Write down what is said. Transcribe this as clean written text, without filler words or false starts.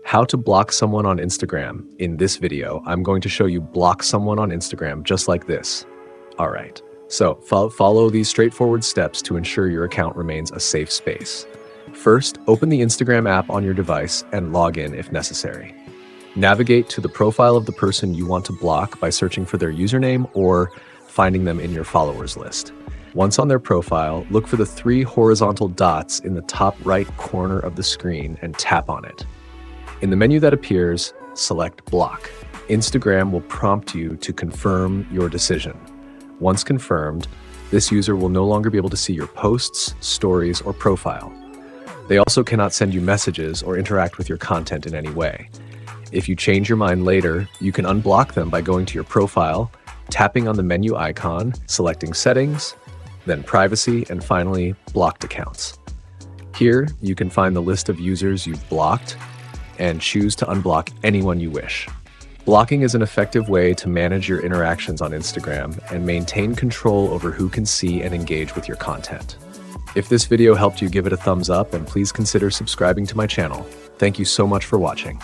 How to block someone on Instagram. In this video, I'm going to show you block someone on Instagram just like this. All right, so follow these straightforward steps to ensure your account remains a safe space. First, open the Instagram app on your device and log in if necessary. Navigate to the profile of the person you want to block by searching for their username or finding them in your followers list. Once on their profile, look for the 3 horizontal dots in the top right corner of the screen and tap on it. In the menu that appears, select Block. Instagram will prompt you to confirm your decision. Once confirmed, this user will no longer be able to see your posts, stories, or profile. They also cannot send you messages or interact with your content in any way. If you change your mind later, you can unblock them by going to your profile, tapping on the menu icon, selecting Settings, then Privacy, and finally, Blocked Accounts. Here, you can find the list of users you've blocked and choose to unblock anyone you wish. Blocking is an effective way to manage your interactions on Instagram and maintain control over who can see and engage with your content. If this video helped you, give it a thumbs up and please consider subscribing to my channel. Thank you so much for watching.